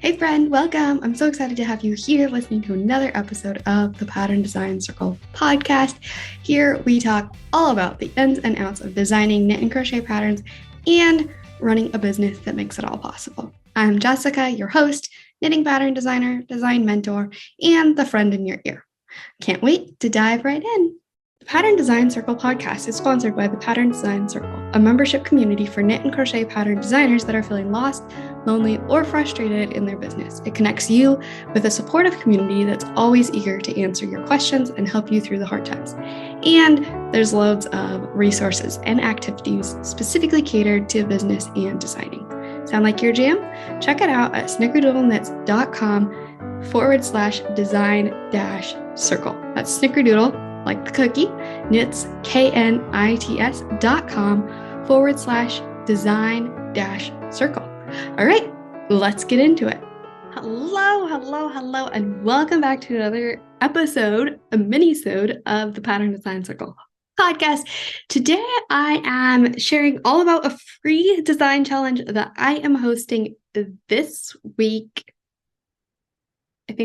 Hey friend, welcome. I'm so excited to have you here listening to another episode of the Pattern Design Circle podcast. Here we talk all about the ins and outs of designing knit and crochet patterns and running a business that makes it all possible. I'm Jessica, your host, knitting pattern designer, design mentor, and the friend in your ear. Can't wait to dive right in. The Pattern Design Circle podcast is sponsored by the Pattern Design Circle, a membership community for knit and crochet pattern designers that are feeling lost, lonely, or frustrated in their business. It connects you with a supportive community that's always eager to answer your questions and help you through the hard times. And there's loads of resources and activities specifically catered to business and designing. Sound like your jam? Check it out at snickerdoodleknits.com/design-circle. That's snickerdoodle, like the cookie, knits, knits.com/design-circle. All right, let's get into it. Hello, and welcome back to another episode, a mini-sode of the Pattern Design Circle podcast. Today, I am sharing all about a free design challenge that I am hosting this week. I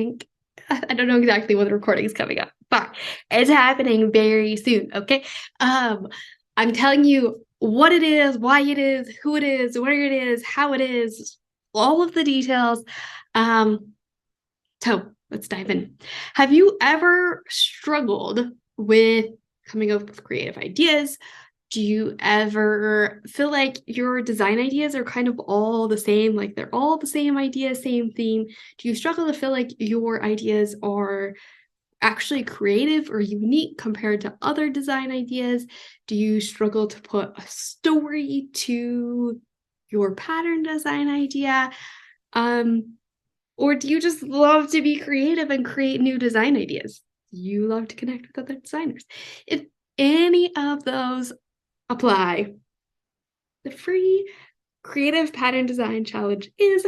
don't know exactly when the recording is coming up, but it's happening very soon, okay? I'm telling you what it is, why it is, who it is, where it is, how it is, all of the details. So let's dive in. Have you ever struggled with coming up with creative ideas? Do you ever feel like your design ideas are kind of all the same, like they're all the same idea, same theme? Do you struggle to feel like your ideas are actually creative or unique compared to other design ideas? Do you struggle to put a story to your pattern design idea? Or do you just love to be creative and create new design ideas? You love to connect with other designers. If any of those apply, the free creative pattern design challenge is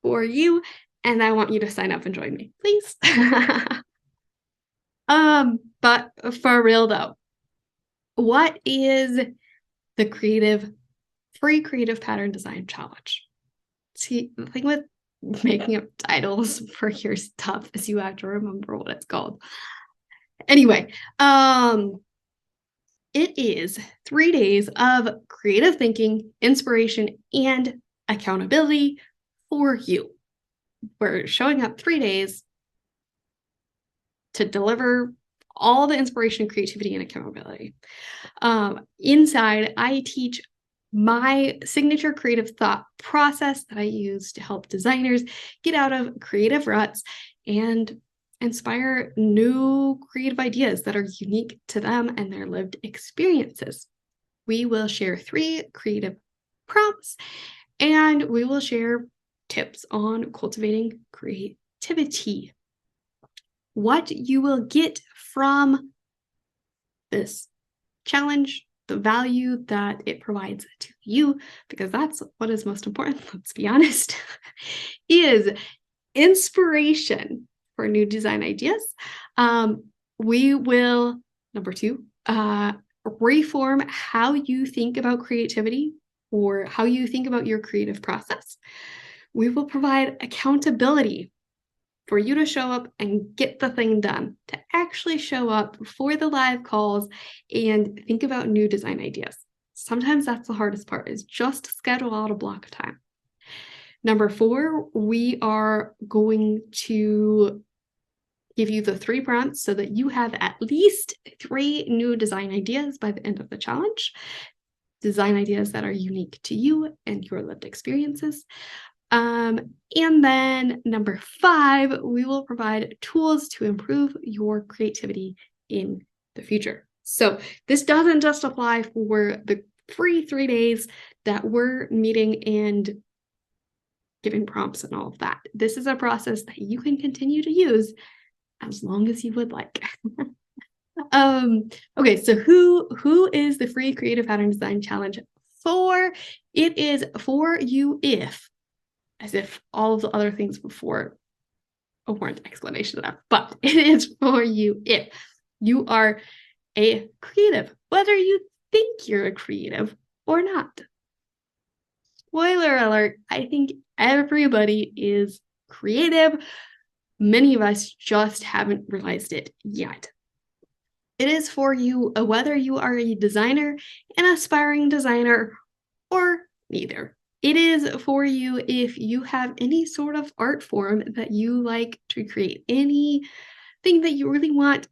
for you, and I want you to sign up and join me, please. But for real though, what is the free creative pattern design challenge? See, the thing with making up titles for your stuff is you have to remember what it's called. Anyway, it is 3 days of creative thinking, inspiration, and accountability for you. We're showing up 3 days to deliver all the inspiration, creativity, and accountability. Inside, I teach my signature creative thought process that I use to help designers get out of creative ruts and inspire new creative ideas that are unique to them and their lived experiences. We will share 3 creative prompts, and we will share tips on cultivating creativity. What you will get from this challenge, the value that it provides to you, because that's what is most important, let's be honest, is inspiration for new design ideas. We will, number 2, reform how you think about creativity or how you think about your creative process. We will provide accountability for you to show up and get the thing done, to actually show up for the live calls and think about new design ideas. Sometimes that's the hardest part, is just to schedule out a block of time. Number 4, we are going to give you the 3 prompts so that you have at least 3 new design ideas by the end of the challenge. Design ideas that are unique to you and your lived experiences. And then number 5, we will provide tools to improve your creativity in the future. So this doesn't just apply for the free 3 days that we're meeting and giving prompts and all of that. This is a process that you can continue to use as long as you would like. Okay, so who is the free creative pattern design challenge for? It is for you if, as if all of the other things before weren't explanation enough, but it is for you if you are a creative, whether you think you're a creative or not. Spoiler alert, I think everybody is creative. Many of us just haven't realized it yet. It is for you, whether you are a designer, an aspiring designer, or neither. It is for you if you have any sort of art form that you like to create, anything that you really want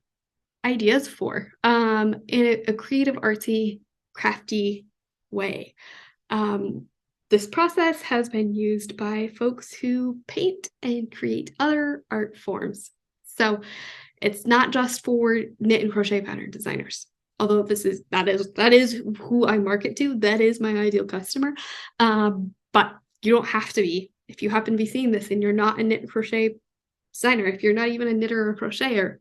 ideas for, in a creative, artsy, crafty way. This process has been used by folks who paint and create other art forms. So it's not just for knit and crochet pattern designers. Although that is who I market to. That is my ideal customer. But you don't have to be. If you happen to be seeing this and you're not a knit and crochet designer, if you're not even a knitter or crocheter,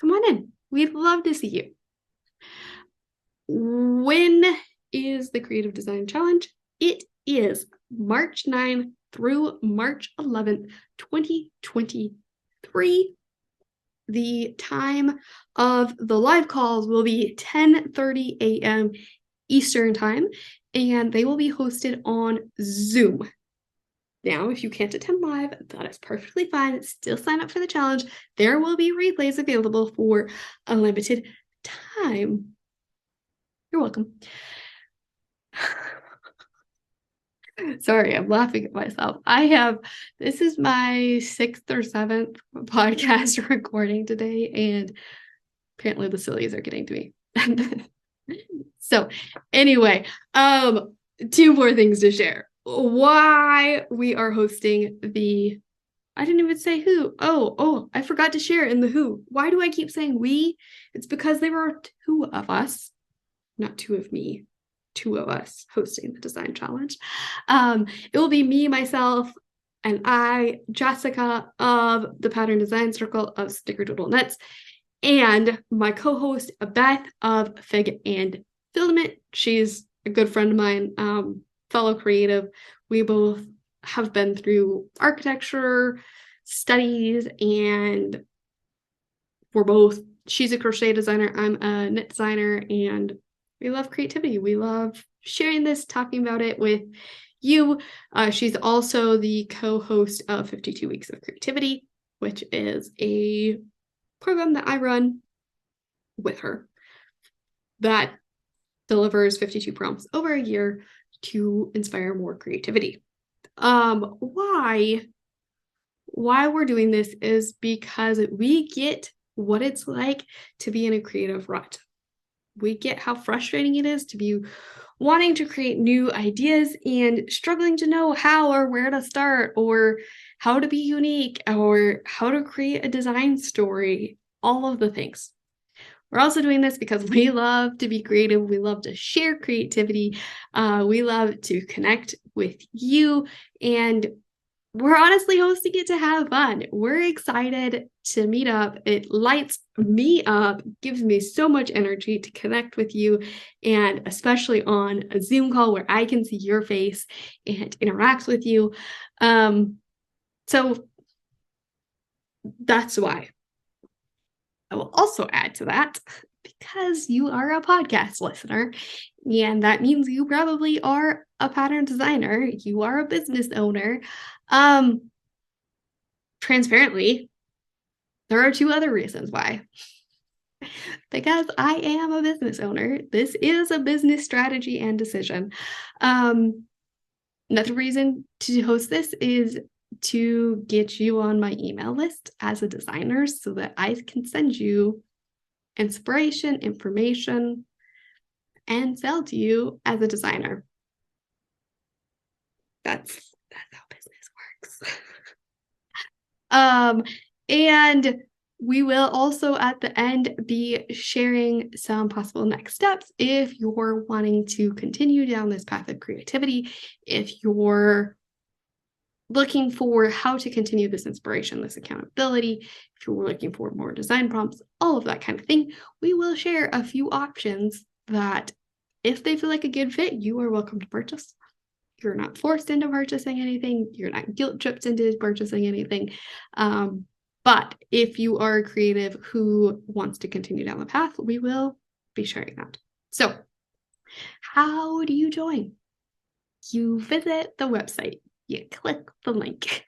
come on in. We'd love to see you. When is the Creative Design Challenge? It is March 9th through March 11th, 2023. The time of the live calls will be 10:30 a.m. Eastern time, and they will be hosted on Zoom. Now, if you can't attend live, that is perfectly fine. Still sign up for the challenge. There will be replays available for a limited time. You're welcome. Sorry, I'm laughing at myself. This is my 6th or 7th podcast recording today, and apparently the sillies are getting to me. So anyway, 2 more things to share. Why we are hosting I didn't even say who. Oh, I forgot to share in the who. Why do I keep saying we? It's because there are 2 of us, not 2 of me. 2 of us hosting the design challenge. It will be me, myself, and I, Jessica of the Pattern Design Circle of Snickerdoodle Knits, and my co-host Beth of Fig and Filament. She's a good friend of mine, fellow creative. We both have been through architecture studies, and she's a crochet designer, I'm a knit designer, and we love creativity. We love sharing this, talking about it with you. She's also the co-host of 52 Weeks of Creativity, which is a program that I run with her that delivers 52 prompts over a year to inspire more creativity. Why we're doing this is because we get what it's like to be in a creative rut. We get how frustrating it is to be wanting to create new ideas and struggling to know how or where to start, or how to be unique, or how to create a design story, all of the things. We're also doing this because we love to be creative. We love to share creativity. We love to connect with you, and we're honestly hosting it to have fun. We're excited to meet up. It lights me up, gives me so much energy to connect with you, and especially on a Zoom call where I can see your face and interact with you. So that's why. I will also add to that, because you are a podcast listener, and that means you probably are a pattern designer, you are a business owner. Transparently, there are 2 other reasons why. Because I am a business owner. This is a business strategy and decision. Another reason to host this is to get you on my email list as a designer so that I can send you inspiration, information, and sell to you as a designer. That's how business works. And we will also at the end be sharing some possible next steps if you're wanting to continue down this path of creativity, if you're looking for how to continue this inspiration, this accountability, if you're looking for more design prompts, all of that kind of thing. We will share a few options that, if they feel like a good fit, you are welcome to purchase. You're not forced into purchasing anything. You're not guilt tripped into purchasing anything. But if you are a creative who wants to continue down the path, we will be sharing that. So how do you join? You visit the website. You click the link.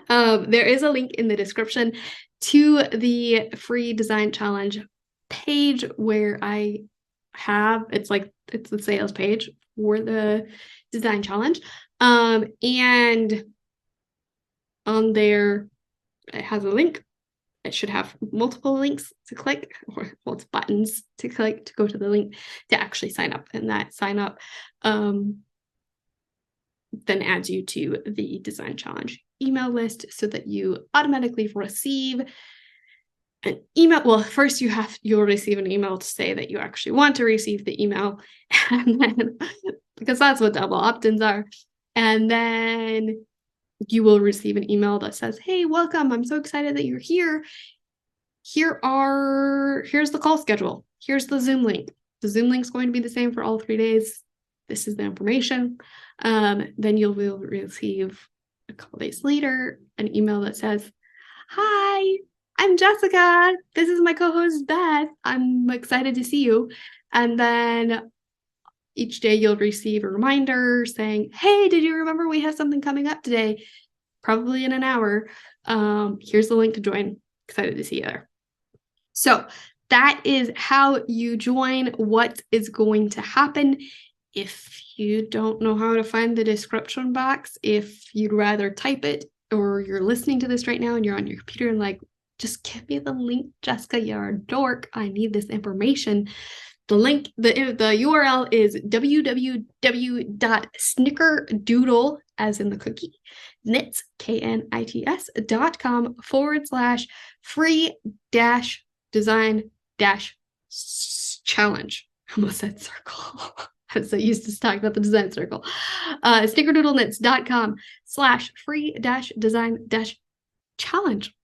There is a link in the description to the free design challenge page where it's the sales page for the design challenge. And on there, it has a link. It should have multiple links to click, or it's buttons to click to go to the link to actually sign up. And that sign up then adds you to the design challenge email list so that you automatically receive an email. Well, first you'll receive an email to say that you actually want to receive the email, and then because that's what double opt-ins are. And then you will receive an email that says, hey, welcome. I'm so excited that you're here. Here's the call schedule. Here's the Zoom link. The Zoom link is going to be the same for all 3 days. This is the information. Then you will receive a couple days later an email that says, hi, I'm Jessica. This is my co-host, Beth. I'm excited to see you. And then each day you'll receive a reminder saying, hey, did you remember we have something coming up today? Probably in an hour. Here's the link to join. Excited to see you there. So that is how you join. What is going to happen. If you don't know how to find the description box, if you'd rather type it, or you're listening to this right now and you're on your computer and like, just give me the link, Jessica, you're a dork. I need this information. The link, the URL is www.snickerdoodle, as in the cookie, knits, knits.com/free-design-challenge. I almost said circle. I'm so used to talking about the design circle. snickerdoodlenits.com/free-design-challenge.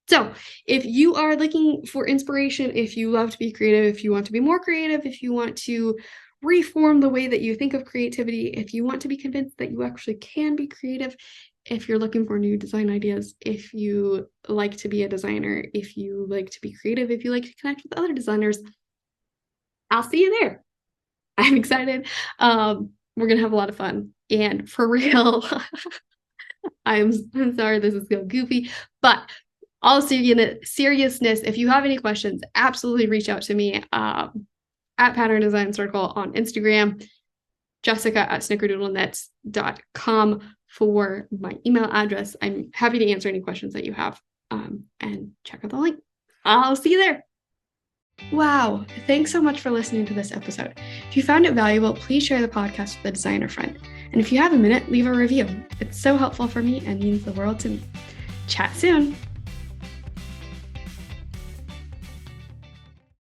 So if you are looking for inspiration, if you love to be creative, if you want to be more creative, if you want to reform the way that you think of creativity, if you want to be convinced that you actually can be creative, if you're looking for new design ideas, if you like to be a designer, if you like to be creative, if you like to connect with other designers, I'll see you there. I'm excited. We're going to have a lot of fun. And for real, I'm sorry this is so goofy, but all seriousness, if you have any questions, absolutely reach out to me at Pattern Design Circle on Instagram, jessica@snickerdoodlenits.com for my email address. I'm happy to answer any questions that you have, and check out the link. I'll see you there. Wow, thanks so much for listening to this episode. If you found it valuable, please share the podcast with a designer friend. And if you have a minute, leave a review. It's so helpful for me and means the world to me. Chat soon.